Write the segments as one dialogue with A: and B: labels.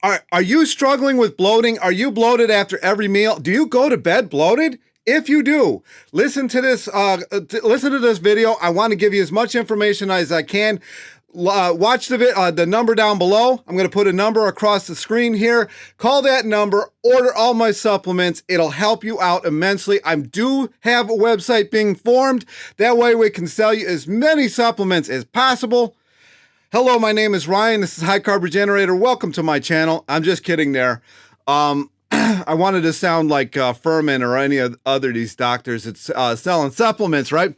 A: Are you struggling with bloating? Are you bloated after every meal? Do you go to bed bloated? If you do, listen to this. Listen to this video. I want to give you as much information as I can. Watch the number down below. I'm going to put a number across the screen here. Call that number. Order all my supplements. It'll help you out immensely. I do have a website being formed. That way we can sell you as many supplements as possible. Hello, my name is Ryan. This is High Carb Regenerator. Welcome to my channel. I'm just kidding there. I wanted to sound like Furman or any other these doctors that's selling supplements, right?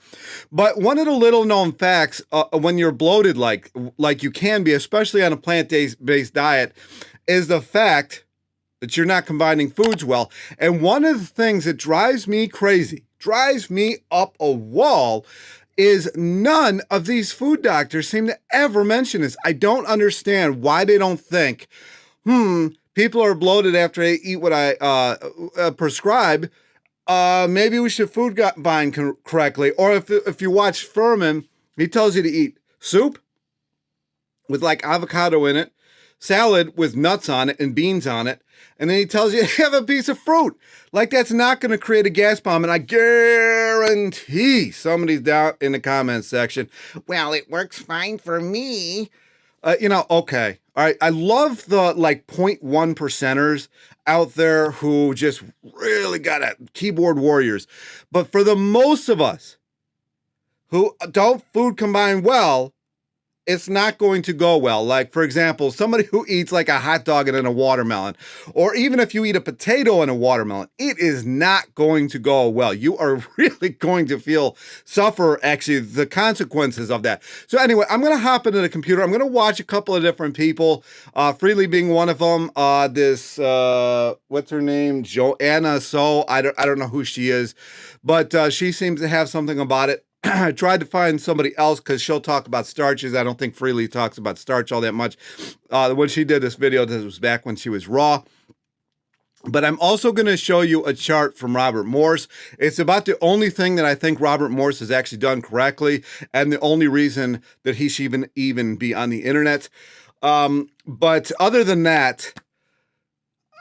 A: But one of the little known facts when you're bloated like you can be, especially on a plant-based diet, is the fact that you're not combining foods well. And one of the things that drives me crazy, drives me up a wall, is none of these food doctors seem to ever mention this. I don't understand why they don't think, people are bloated after they eat what I prescribe. Maybe we should food combine correctly. Or if you watch Furman, he tells you to eat soup with like avocado in it, salad with nuts on it and beans on it, and then he tells you to have a piece of fruit. Like that's not going to create a gas bomb. And I guarantee somebody's down in the comments section, well, it works fine for me. Okay. All right. I love the like 0.1 percenters out there who just really got keyboard warriors. But for the most of us who don't food combine well, it's not going to go well. Like, for example, somebody who eats like a hot dog and a watermelon, or even if you eat a potato and a watermelon, it is not going to go well. You are really going to suffer actually the consequences of that. So anyway, I'm going to hop into the computer. I'm going to watch a couple of different people, Freelee being one of them. What's her name? Joanna Soh. I don't know who she is, but she seems to have something about it. I tried to find somebody else because she'll talk about starches. I don't think Freelee talks about starch all that much. When she did this video, this was back when she was raw. But I'm also going to show you a chart from Robert Morse. It's about the only thing that I think Robert Morse has actually done correctly, and the only reason that he should even be on the internet. But other than that,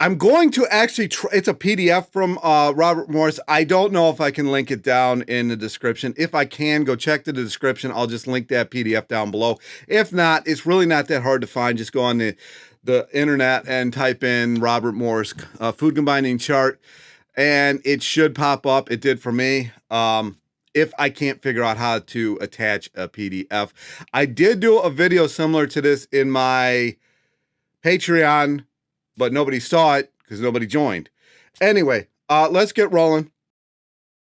A: I'm going to actually it's a PDF from Robert Morse. I don't know if I can link it down in the description. If I can, go check the description. I'll just link that PDF down below. If not, it's really not that hard to find. Just go on the internet and type in Robert Morse food combining chart, and it should pop up. It did for me. If I can't figure out how to attach a PDF. I did do a video similar to this in my Patreon, but nobody saw it because nobody joined. Anyway, let's get rolling.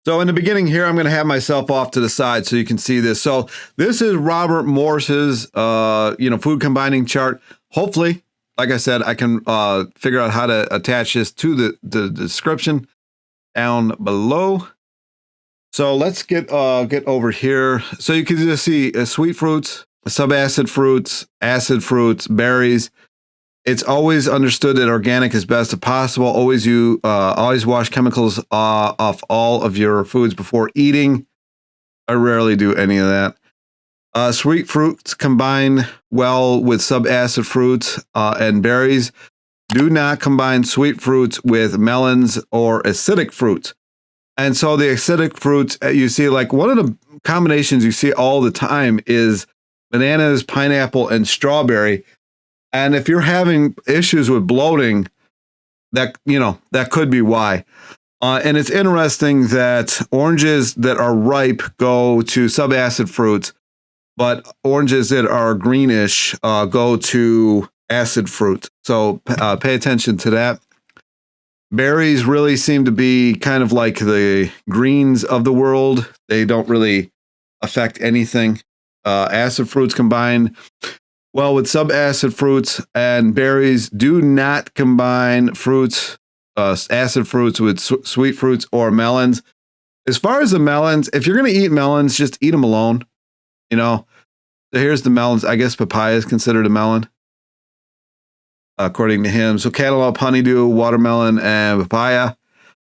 A: So in the beginning here, I'm going to have myself off to the side so you can see this. So this is Robert Morse's, food combining chart. Hopefully, like I said, I can figure out how to attach this to the description down below. So let's get over here. So you can just see sweet fruits, subacid fruits, acid fruits, berries. It's always understood that organic is best if possible. Always wash chemicals off all of your foods before eating. I rarely do any of that. Sweet fruits combine well with subacid fruits and berries. Do not combine sweet fruits with melons or acidic fruits. And so the acidic fruits, you see, like one of the combinations you see all the time is bananas, pineapple, and strawberry. And if you're having issues with bloating, that could be why. And it's interesting that oranges that are ripe go to subacid fruits, but oranges that are greenish go to acid fruit. So pay attention to that. Berries really seem to be kind of like the greens of the world. They don't really affect anything. Acid fruits combine well with subacid fruits, and berries. Do not combine acid fruits with sweet fruits or melons. As far as the melons, if you're going to eat melons, just eat them alone. So here's the melons. I guess papaya is considered a melon, according to him. So cantaloupe, honeydew, watermelon, and papaya.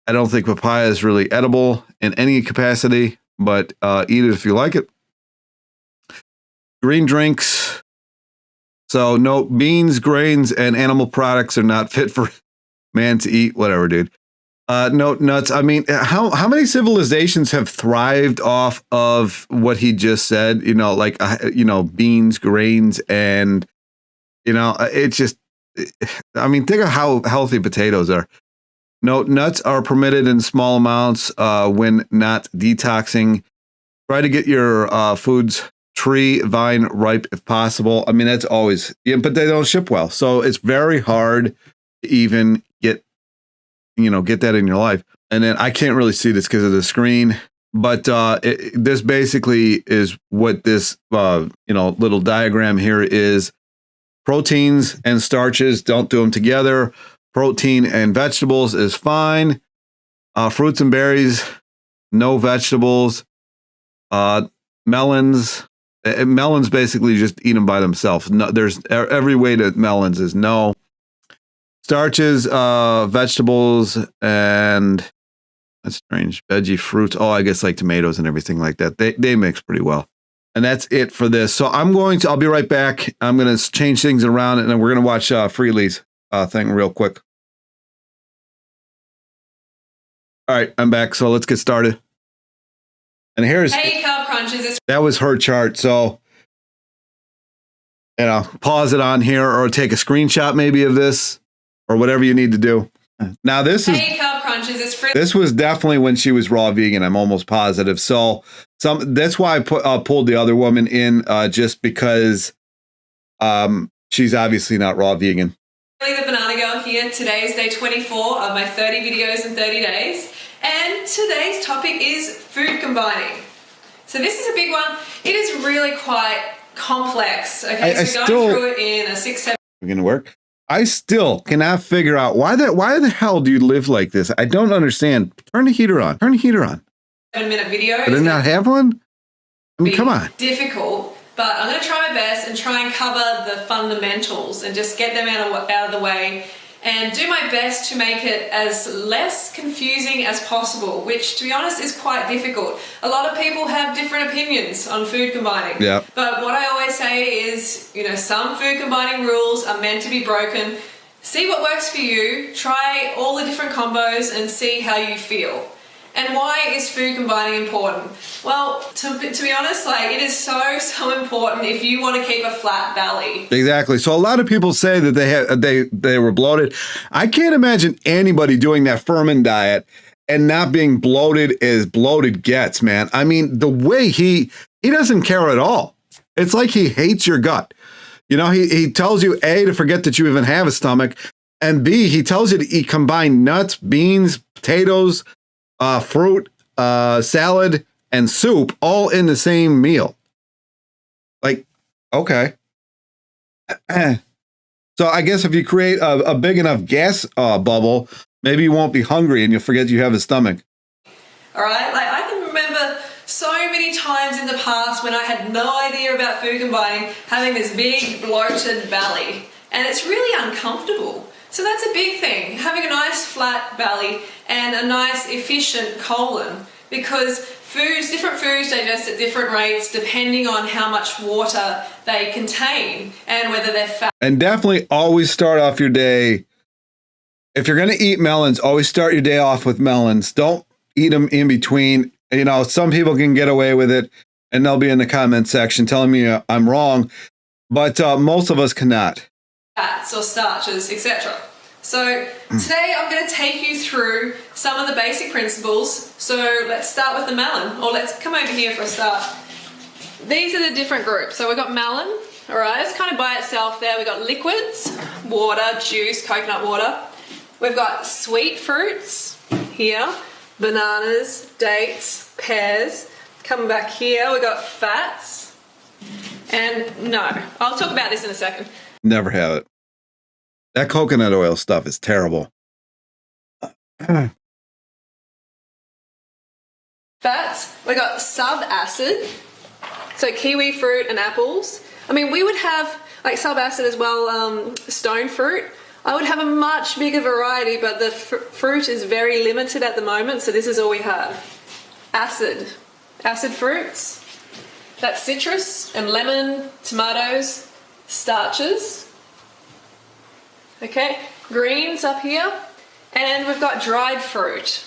A: I don't think papaya is really edible in any capacity, but eat it if you like it. Green drinks, So no beans, grains, and animal products are not fit for man to eat. Whatever, dude. No nuts. I mean, how many civilizations have thrived off of what he just said? You know, like beans, grains, and it's just. I mean, think of how healthy potatoes are. No, nuts are permitted in small amounts when not detoxing. Try to get your foods tree, vine, ripe if possible. I mean, that's always, but they don't ship well. So it's very hard to even get that in your life. And then I can't really see this because of the screen, but this basically is what this, little diagram here is. Proteins and starches, don't do them together. Protein and vegetables is fine. Fruits and berries, no vegetables. Melons basically just eat them by themselves. No, there's every way to melons is no. Starches, vegetables, and that's strange. Veggie fruits. Oh, I guess like tomatoes and everything like that. They mix pretty well. And that's it for this. So I'll be right back. I'm going to change things around and then we're going to watch Freelee's thing real quick. All right, I'm back. So let's get started. And here's
B: Carb Crunches.
A: That was her chart. So, pause it on here or take a screenshot maybe of this or whatever you need to do. Now this is
B: Carb Crunches.
A: This was definitely when she was raw vegan. I'm almost positive. So that's why I pulled the other woman in just because she's obviously not raw vegan.
B: The Banana Girl here. Today is day 24 of my 30 videos in 30 days. And today's topic is food combining. So this is a big one. It is really quite complex. Okay, so we're going through it in a 6-7.
A: We're going to work. I still cannot figure out why the hell do you live like this? I don't understand. Turn the heater on.
B: 7-minute video.
A: Did not have one? I mean, come on.
B: Difficult, but I'm going to try my best and try and cover the fundamentals and just get them out of the way and do my best to make it as less confusing as possible, which, to be honest, is quite difficult. A lot of people have different opinions on food combining.
A: Yeah.
B: But what I always say is, some food combining rules are meant to be broken. See what works for you, try all the different combos and see how you feel. And why is food combining important? Well, to be honest, it is so important if you want to keep a flat belly.
A: Exactly. So a lot of people say that they were bloated. I can't imagine anybody doing that Furman diet and not being bloated as bloated gets, man. I mean, the way he doesn't care at all. It's like he hates your gut. He tells you A, to forget that you even have a stomach, and B, he tells you to eat combined nuts, beans, potatoes, fruit, salad, and soup all in the same meal. Okay. So I guess if you create a big enough gas bubble, maybe you won't be hungry and you'll forget you have a stomach.
B: All right, I can remember so many times in the past when I had no idea about food combining, having this big bloated belly, and it's really uncomfortable. So that's a big thing, having a nice flat belly and a nice efficient colon, because different foods digest at different rates depending on how much water they contain and whether they're fat.
A: And definitely always start off your day, if you're going to eat melons, always start your day off with melons. Don't eat them in between. Some people can get away with it and they'll be in the comment section telling me I'm wrong, but most of us cannot.
B: Fats or starches, etc. So today I'm going to take you through some of the basic principles. So let's start with the melon, or let's come over here for a start. These are the different groups. So we've got melon, all right, it's kind of by itself there. We've got liquids, water, juice, coconut water. We've got sweet fruits here, bananas, dates, pears. Coming back here, we've got fats. And no, I'll talk about this in a second.
A: Never have it. That coconut oil stuff is terrible.
B: Fats, we got sub-acid, so kiwi fruit and apples. I mean, we would have sub-acid as well, stone fruit. I would have a much bigger variety, but the fruit is very limited at the moment, so this is all we have. Acid fruits, that's citrus and lemon, tomatoes, starches. Okay, greens up here, and we've got dried fruit.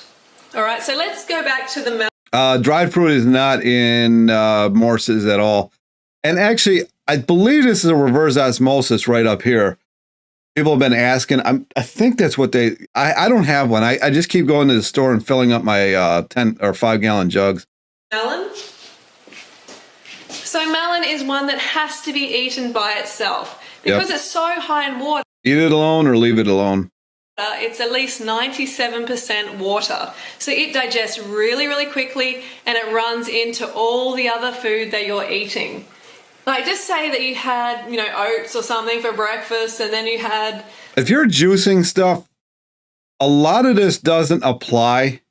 B: All right, so let's go back to the melon.
A: Dried fruit is not in Morse's at all. And actually, I believe this is a reverse osmosis right up here. People have been asking. I think that's what I don't have one. I just keep going to the store and filling up my 10 or 5 gallon jugs.
B: Melon. So melon is one that has to be eaten by itself because it's so high in water.
A: Eat it alone or leave it alone.
B: It's at least 97% water. So it digests really, really quickly and it runs into all the other food that you're eating. Like, just say that you had, oats or something for breakfast and then you had...
A: If you're juicing stuff, a lot of this doesn't apply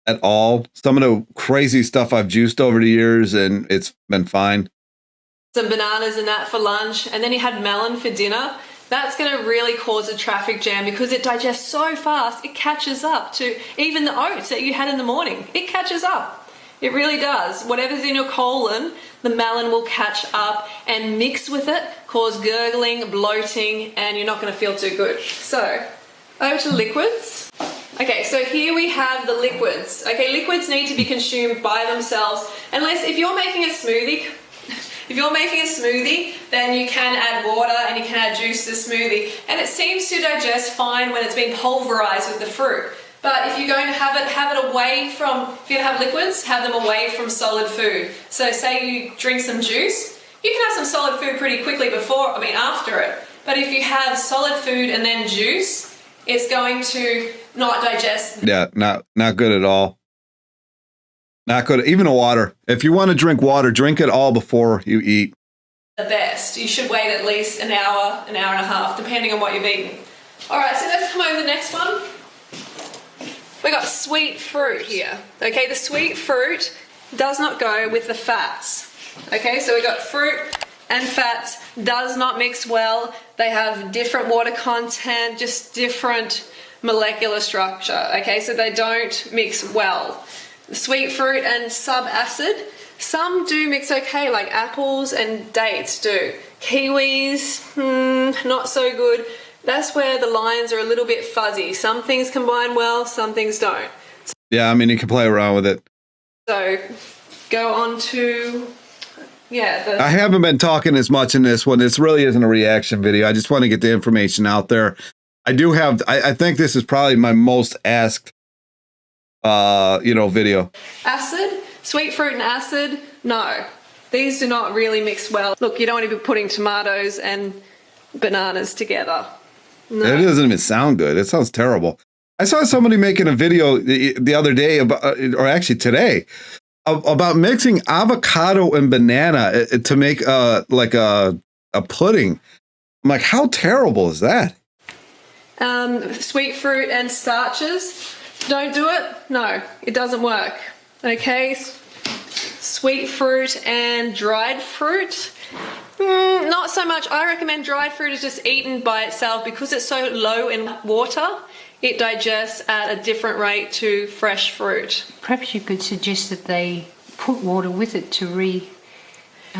A: at all. Some of the crazy stuff I've juiced over the years and it's been fine.
B: Some bananas and that for lunch, and then you had melon for dinner. That's going to really cause a traffic jam because it digests so fast, it catches up to even the oats that you had in the morning. It catches up. It really does. Whatever's in your colon, the melon will catch up and mix with it, cause gurgling, bloating, and you're not going to feel too good. So, over to liquids. Okay, so here we have the liquids. Okay, liquids need to be consumed by themselves, unless if you're making a smoothie, then you can add water and you can add juice to the smoothie, and it seems to digest fine when it's been pulverized with the fruit. But if you're going to have it away from, if you're going to have liquids, have them away from solid food. So say you drink some juice, you can have some solid food pretty quickly after it. But if you have solid food and then juice, it's going to not digest.
A: Yeah, not good at all. Not good. Even a water. If you want to drink water, drink it all before you eat.
B: The best. You should wait at least an hour and a half, depending on what you've eaten. All right, so let's come over to the next one. We got sweet fruit here. Okay, the sweet fruit does not go with the fats. Okay, so we got fruit and fats, does not mix well. They have different water content, just different molecular structure. Okay, so they don't mix well. The sweet fruit and subacid, some do mix okay, like apples and dates do. Kiwis, not so good. That's where the lines are a little bit fuzzy. Some things combine well, some things don't.
A: Yeah, you can play around with it. So,
B: go on to,
A: I haven't been talking as much in this one. This really isn't a reaction video. I just want to get the information out there. I think this is probably my most asked, video.
B: Acid, sweet fruit and acid, no. These do not really mix well. Look, you don't want to be putting tomatoes and bananas together. No.
A: It doesn't even sound good. It sounds terrible. I saw somebody making a video the other day or actually today, about mixing avocado and banana to make like a pudding. I'm like, how terrible is that?
B: Sweet fruit and starches, don't do it. No, it doesn't work. Okay, sweet fruit and dried fruit. Not so much. I recommend dried fruit is just eaten by itself because it's so low in water. It digests at a different rate to fresh fruit.
C: Perhaps you could suggest that they put water with it to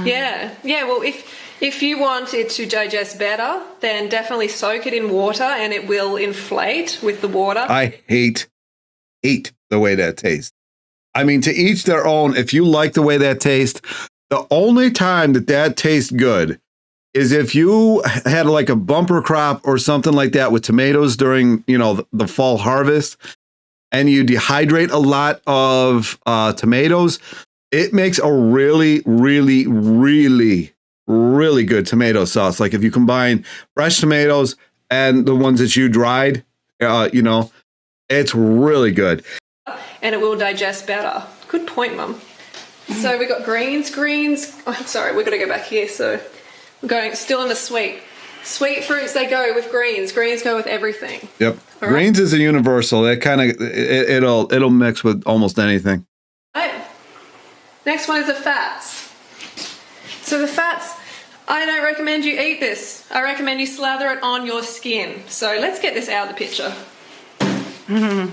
B: Yeah. Well, if you want it to digest better, then definitely soak it in water and it will inflate with the water.
A: I hate the way that tastes. To each their own. If you like the way that tastes, the only time that tastes good is if you had like a bumper crop or something like that with tomatoes during, the fall harvest, and you dehydrate a lot of tomatoes. It makes a really, really, really, really good tomato sauce. Like if you combine fresh tomatoes and the ones that you dried, it's really good.
B: And it will digest better. Good point, Mum. So we got greens. Oh, sorry, we've got to go back here. So we're going still in the sweet. Sweet fruits, they go with greens. Greens go with everything.
A: Yep.
B: All
A: greens is a universal. It kind of it'll mix with almost anything.
B: Right. Next one is the fats. So the fats, I don't recommend you eat this. I recommend you slather it on your skin. So let's get this out of the picture.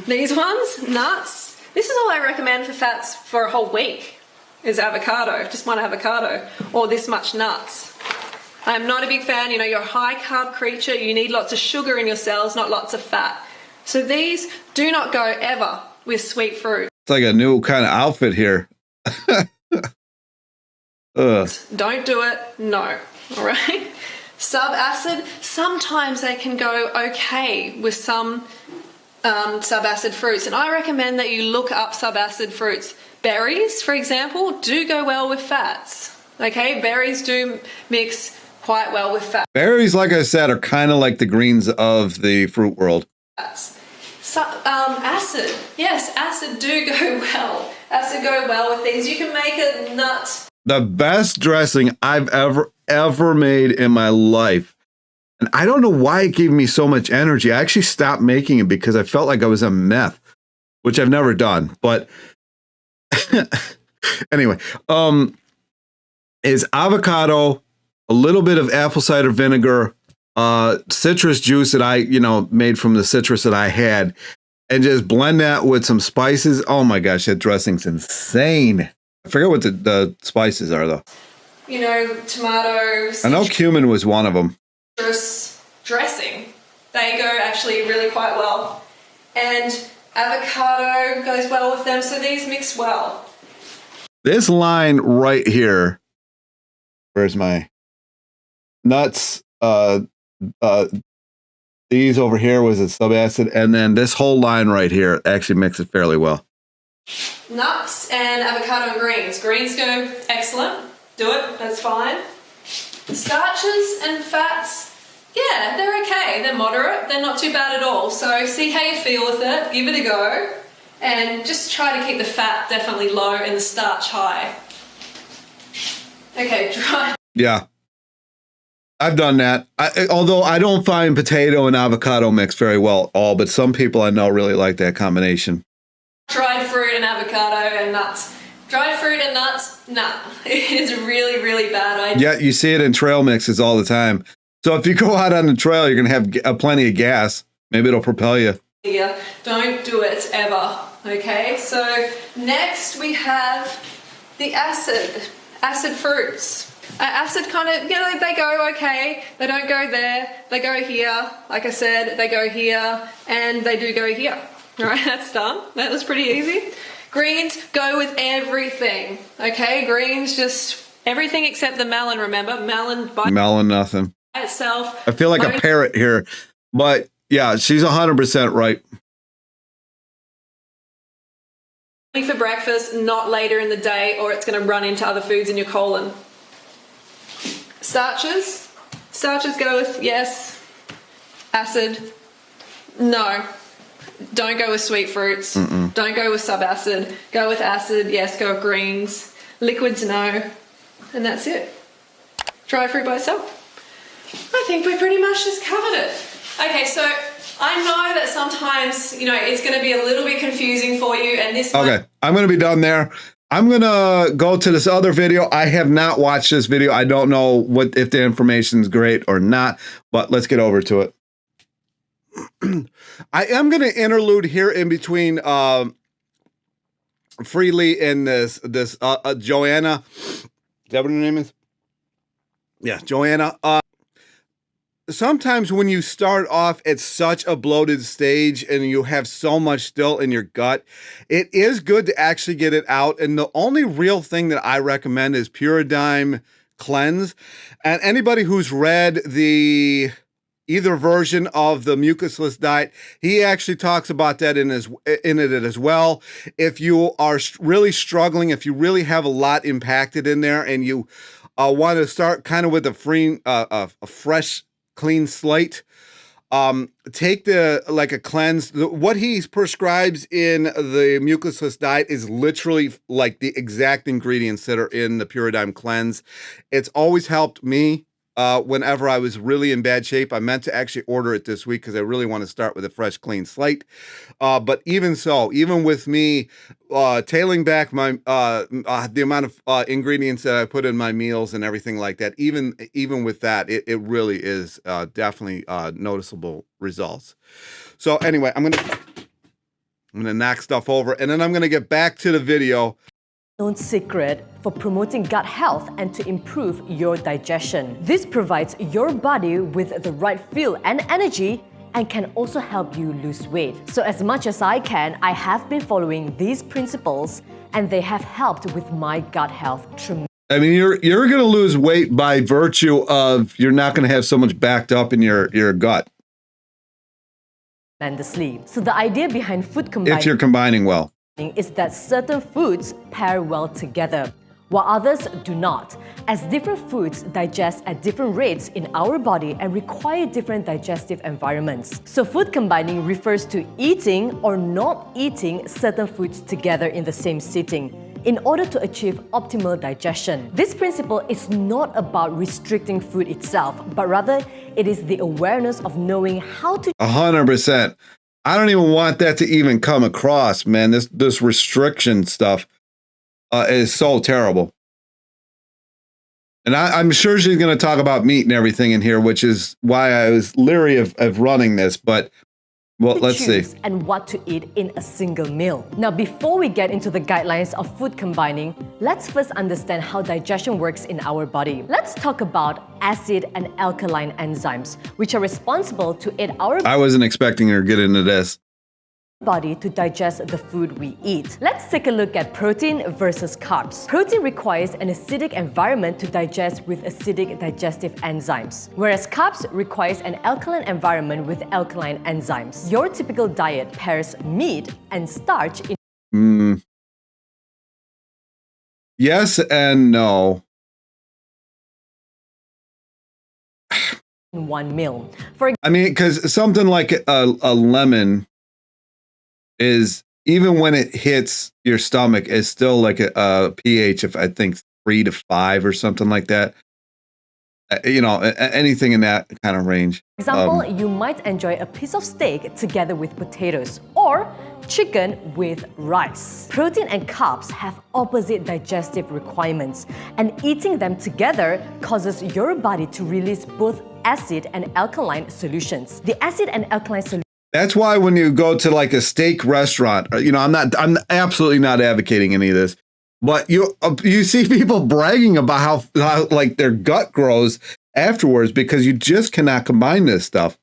B: These ones, nuts. This is all I recommend for fats for a whole week. Is avocado, just one avocado, or this much nuts. I'm not a big fan. You know, you're a high carb creature. You need lots of sugar in your cells, not lots of fat. So these do not go ever with sweet fruit.
A: It's like a new kind of outfit here.
B: Don't do it. No. All right. Subacid, sometimes they can go okay with some subacid fruits, and I recommend that you look up subacid fruits. Berries, for example, do go well with fats. Okay, berries do mix quite well with fats.
A: Berries, like I said, are kind of like the greens of the fruit world.
B: So, acid, yes, acid do go well. Acid go well with these. You can make a nut.
A: The best dressing I've ever made in my life. And I don't know why it gave me so much energy. I actually stopped making it because I felt like I was on meth, which I've never done. But anyway, is avocado, a little bit of apple cider vinegar, citrus juice that I, made from the citrus that I had, and just blend that with some spices. Oh my gosh, that dressing's insane. I forget what the spices are though.
B: You know, tomatoes.
A: I know cumin was one of them.
B: Dressing. They go actually really quite well. And avocado goes well with them, so these mix well.
A: This line right here, where's my nuts? These over here was a subacid, and then this whole line right here actually mixes fairly well.
B: Nuts and avocado and greens. Greens go excellent. Do it, that's fine. Starches and fats, yeah, they're okay. They're moderate. They're not too bad at all. So see how you feel with it. Give it a go. And just try to keep the fat definitely low and the starch high. Okay, dry.
A: Yeah. I've done that. Although I don't find potato and avocado mix very well at all, but some people I know really like that combination.
B: Dried fruit and avocado and nuts. Dried fruit and nuts, nah. It's a really, really bad idea.
A: Yeah, you see it in trail mixes all the time. So if you go out on the trail, you're going to have plenty of gas. Maybe it'll propel you.
B: Yeah, don't do it ever. Okay, so next we have the acid fruits. Acid kind of, they go okay. They don't go there. They go here. Like I said, they go here and they do go here. All right, that's done. That was pretty easy. Greens go with everything. Okay, greens just everything except the melon. Remember, melon
A: nothing
B: itself.
A: I feel like a parrot here, but yeah, she's 100% right.
B: For breakfast, not later in the day, or it's going to run into other foods in your colon. Starches go with yes. Acid, no. Don't go with sweet fruits. Don't go with subacid. Go with acid, yes. Go with greens. Liquids, no. And that's it. Dry fruit by itself. I think we pretty much just covered it. Okay, so I know that sometimes, it's going to be a little bit confusing for you, and this.
A: Okay, I'm going to be done there. I'm going to go to this other video. I have not watched this video. I don't know if the information's great or not, but let's get over to it. I am going to interlude here in between Freelee and this Joanna. Is that what her name is? Yeah, Joanna. Sometimes when you start off at such a bloated stage and you have so much still in your gut, it is good to actually get it out. And the only real thing that I recommend is Puradyme CLEANSE. And anybody who's read either version of the mucusless diet, he actually talks about that in it as well. If you are really struggling, if you really have a lot impacted in there, and you want to start kind of with a fresh, clean slate, take a cleanse. What he prescribes in the mucusless diet is literally like the exact ingredients that are in the Puradyme CLEANSE. It's always helped me. Whenever I was really in bad shape. I meant to actually order it this week because I really want to start with a fresh, clean slate. But even so, even with me tailing back my the amount of ingredients that I put in my meals and everything like that, even with that, it really is definitely noticeable results. So anyway, I'm gonna knock stuff over, and then I'm gonna get back to the video.
D: Secret for promoting gut health and to improve your digestion. This provides your body with the right feel and energy and can also help you lose weight. So as much as I can, I have been following these principles and they have helped with my gut health tremendously.
A: I mean, you're going to lose weight by virtue of you're not going to have so much backed up in your gut.
D: So the idea behind food combining,
A: if you're combining well,
D: is that certain foods pair well together, while others do not, as different foods digest at different rates in our body and require different digestive environments. So food combining refers to eating or not eating certain foods together in the same sitting in order to achieve optimal digestion. This principle is not about restricting food itself, but rather it is the awareness of knowing how to
A: 100%. I don't even want that to even come across, man. This restriction stuff is so terrible. And I'm sure she's going to talk about meat and everything in here, which is why I was leery of running this, but well, let's see.
D: And what to eat in a single meal. Now, before we get into the guidelines of food combining, let's first understand how digestion works in our body. Let's talk about acid and alkaline enzymes, which are responsible to aid our
A: I wasn't expecting her to get into this.
D: Body to digest the food we eat. Let's take a look at protein versus carbs. Protein requires an acidic environment to digest with acidic digestive enzymes, whereas carbs requires an alkaline environment with alkaline enzymes. Your typical diet pairs meat and starch in
A: Yes and no.
D: one meal.
A: I mean, because something like a lemon is, even when it hits your stomach, is still like a pH of, I think, 3 to 5 or something like that. You know, anything in that kind of range.
D: For example, you might enjoy a piece of steak together with potatoes or chicken with rice. Protein and carbs have opposite digestive requirements, and eating them together causes your body to release both acid and alkaline solutions. The acid and alkaline solutions.
A: That's why when you go to like a steak restaurant, you know, I'm absolutely not advocating any of this, but you see people bragging about how like their gut grows afterwards because you just cannot combine this stuff.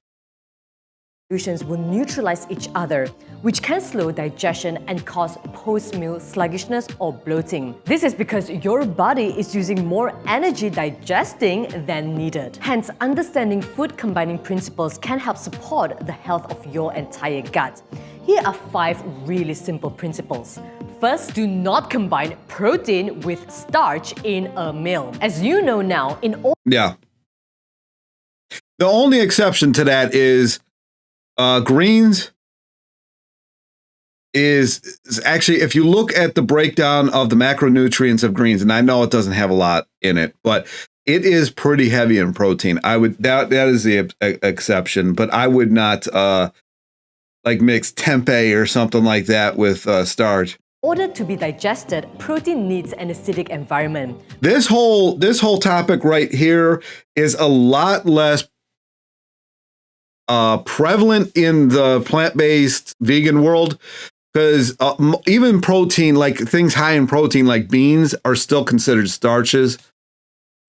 D: Solutions will neutralize each other, which can slow digestion and cause post-meal sluggishness or bloating. This is because your body is using more energy digesting than needed. Hence, understanding food combining principles can help support the health of your entire gut. Here are 5 really simple principles. First, do not combine protein with starch in a meal. As you know now,
A: Yeah. The only exception to that is greens is actually, if you look at the breakdown of the macronutrients of greens, and I know it doesn't have a lot in it, but it is pretty heavy in protein. That is the exception, but I would not like mix tempeh or something like that with starch.
D: In order to be digested, protein needs an acidic environment.
A: This whole topic right here is a lot less prevalent in the plant-based vegan world, because even protein, like things high in protein like beans, are still considered starches.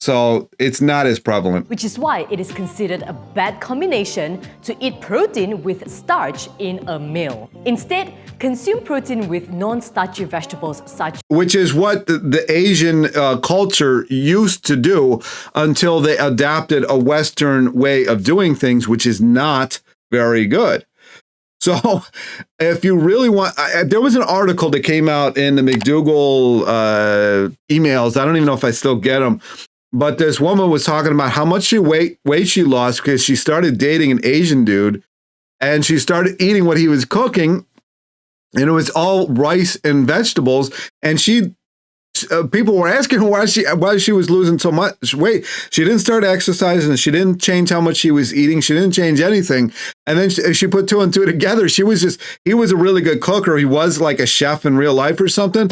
A: So it's not as prevalent.
D: Which is why it is considered a bad combination to eat protein with starch in a meal. Instead, consume protein with non-starchy vegetables such.
A: Which is what the Asian culture used to do until they adopted a Western way of doing things, which is not very good. So if you really want, there was an article that came out in the McDougall emails. I don't even know if I still get them. But this woman was talking about how much weight she lost because she started dating an Asian dude, and she started eating what he was cooking, and it was all rice and vegetables. And people were asking her why she was losing so much weight. She didn't start exercising. She didn't change how much she was eating. She didn't change anything. And then she put 2 and 2 together. He was a really good cooker. He was like a chef in real life or something.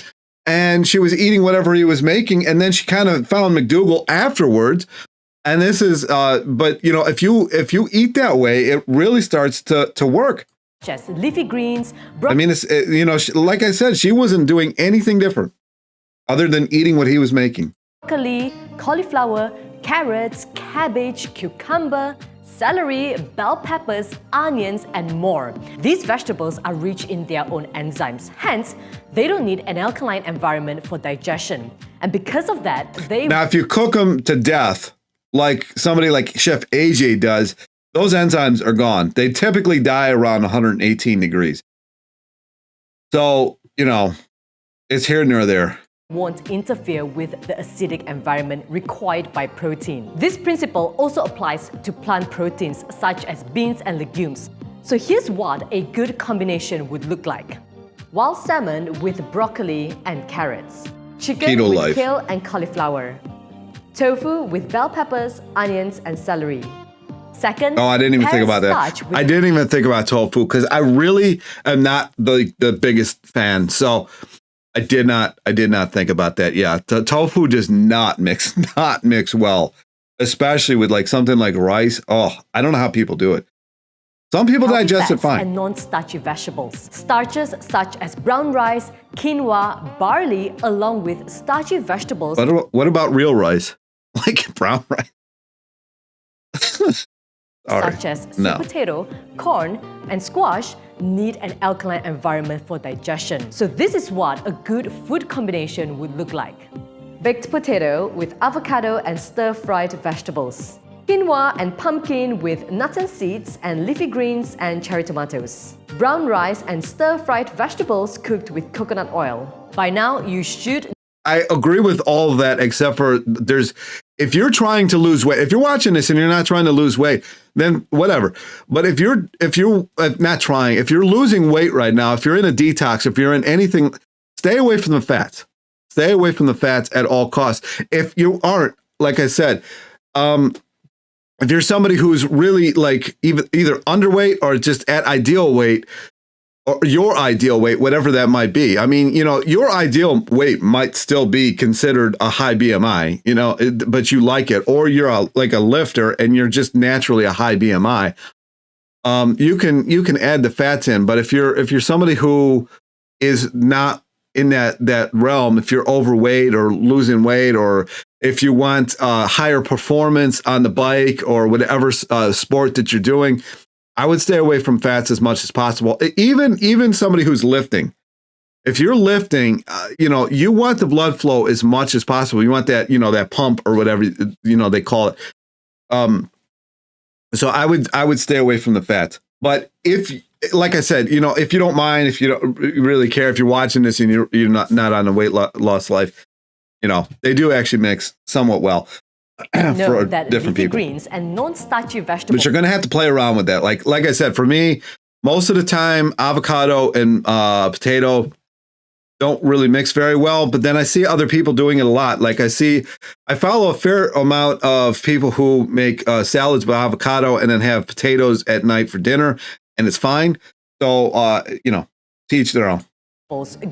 A: And she was eating whatever he was making. And then she kind of found McDougall afterwards. And this is, but you know, if you eat that way, it really starts to work.
D: Just leafy greens.
A: I mean, it's, you know, like I said, she wasn't doing anything different other than eating what he was making.
D: Broccoli, cauliflower, carrots, cabbage, cucumber, celery, bell peppers, onions, and more. These vegetables are rich in their own enzymes. Hence, they don't need an alkaline environment for digestion. And because of that,
A: Now, if you cook them to death, like somebody like Chef AJ does, those enzymes are gone. They typically die around 118 degrees. So, you know, it's here nor there.
D: won't interfere with the acidic environment required by protein. This principle also applies to plant proteins such as beans and legumes. So here's what a good combination would look like. Wild salmon with broccoli and carrots. Chicken
A: Keto
D: with
A: life.
D: kale and cauliflower. Tofu with bell peppers, onions, and celery. Second,
A: Oh, I didn't even think
D: pair
A: about that.
D: starch with
A: I didn't even think about tofu because I really am not the biggest fan. So I did not think about that. Yeah, tofu does not mix well, especially with like something like rice. Oh, I don't know how people do it. Some people
D: healthy
A: digest it
D: fats
A: fine.
D: and non-starchy vegetables. Starches such as brown rice, quinoa, barley, along with starchy vegetables
A: What about real rice? Like brown rice? Sorry.
D: such as sweet
A: No.
D: potato, corn, and squash need an alkaline environment for digestion. So this is what a good food combination would look like. Baked potato with avocado and stir-fried vegetables. Quinoa and pumpkin with nuts and seeds and leafy greens and cherry tomatoes. Brown rice and stir-fried vegetables cooked with coconut oil. By now, you should
A: I agree with all of that, except for if you're trying to lose weight, if you're watching this and you're not trying to lose weight, then whatever. But if you're not trying, if you're losing weight right now, if you're in a detox, if you're in anything, stay away from the fats. Stay away from the fats at all costs. If you aren't, like I said, if you're somebody who's really like either underweight or just at ideal weight, or your ideal weight, whatever that might be. I mean, you know, your ideal weight might still be considered a high BMI, you know, but you like it, or you're like a lifter and you're just naturally a high BMI. You can add the fats in, but if you're somebody who is not in that realm, if you're overweight or losing weight, or if you want higher performance on the bike or whatever sport that you're doing, I would stay away from fats as much as possible. Even somebody who's lifting. If you're lifting, you know, you want the blood flow as much as possible. You want that, you know, that pump or whatever, you know, they call it. So I would stay away from the fats. But if, like I said, you know, if you don't mind, if you don't really care, if you're watching this and you're not on a weight loss life, you know, they do actually mix somewhat well.
D: know
A: for
D: that
A: different
D: leafy
A: people.
D: greens and non-starchy vegetables
A: But you're going to have to play around with that. Like I said, for me, most of the time, avocado and potato don't really mix very well. But then I see other people doing it a lot. Like I follow a fair amount of people who make salads with avocado and then have potatoes at night for dinner, and it's fine. So, you know, to each their own.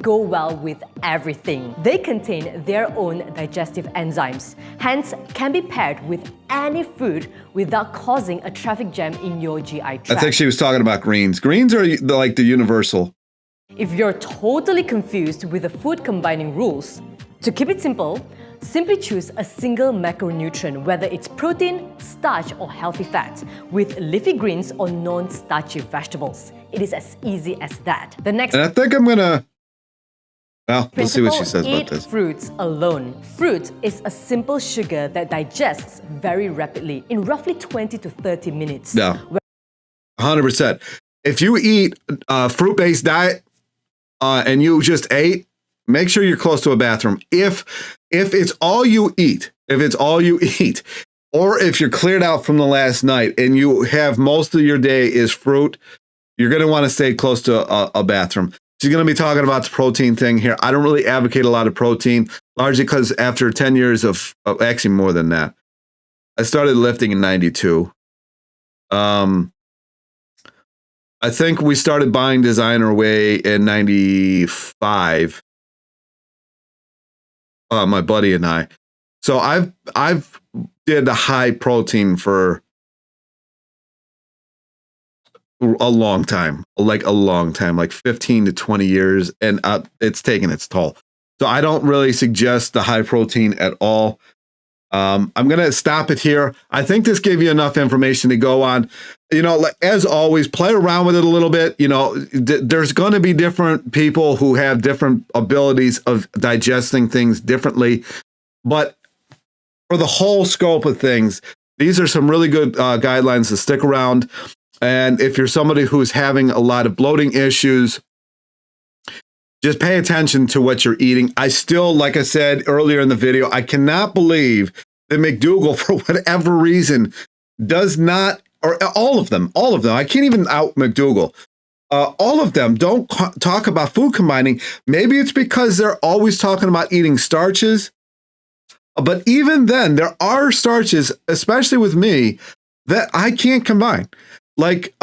D: go well with everything. They contain their own digestive enzymes, hence can be paired with any food without causing a traffic jam in your GI tract.
A: I think she was talking about greens. Greens are like the universal.
D: If you're totally confused with the food combining rules, to keep it simple, simply choose a single macronutrient, whether it's protein, starch, or healthy fat, with leafy greens or non-starchy vegetables. It is as easy as that. The next
A: And I think I'm gonna. Well, we'll see what she says
D: eat
A: about this.
D: fruits alone. Fruit is a simple sugar that digests very rapidly in roughly 20 to 30 minutes.
A: Yeah, 100%. If you eat a fruit-based diet and you just ate, make sure you're close to a bathroom. If it's all you eat, or if you're cleared out from the last night and you have most of your day is fruit, you're going to want to stay close to a bathroom. She's going to be talking about the protein thing here. I don't really advocate a lot of protein, largely because after 10 years of actually more than that, I started lifting in 92. I think we started buying designer whey in 95. My buddy and I. So I've did a high protein for a long time, like 15 to 20 years, and it's taken its toll. So I don't really suggest the high protein at all. I'm going to stop it here. I think this gave you enough information to go on. You know, as always, play around with it a little bit. You know, there's going to be different people who have different abilities of digesting things differently. But for the whole scope of things, these are some really good guidelines to stick around. And if you're somebody who's having a lot of bloating issues, just pay attention to what you're eating. I still, like I said earlier in the video, I cannot believe that McDougall, for whatever reason, does not, or all of them, I can't even out McDougall. All of them don't talk about food combining. Maybe it's because they're always talking about eating starches. But even then, there are starches, especially with me, that I can't combine. Like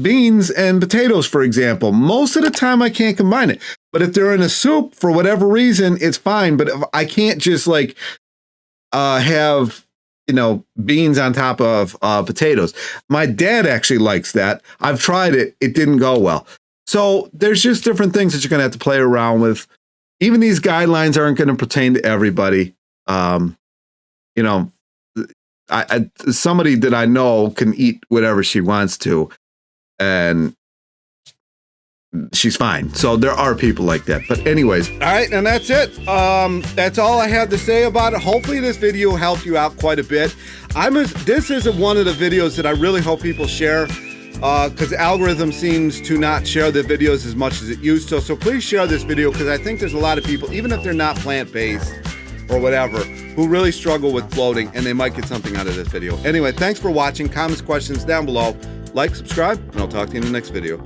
A: beans and potatoes, for example. Most of the time, I can't combine it. But if they're in a soup, for whatever reason, it's fine. But if I can't just like have, you know, beans on top of potatoes. My dad actually likes that. I've tried it. It didn't go well. So there's just different things that you're going to have to play around with. Even these guidelines aren't going to pertain to everybody. You know, somebody that I know can eat whatever she wants to, and she's fine. So there are people like that. But anyways, all right, and that's it. That's all I have to say about it. Hopefully this video helped you out quite a bit. This is one of the videos that I really hope people share, because the algorithm seems to not share the videos as much as it used to. So please share this video, because I think there's a lot of people, even if they're not plant-based or whatever, who really struggle with bloating, and they might get something out of this video. Anyway, thanks for watching. Comments, questions down below. Like, subscribe, and I'll talk to you in the next video.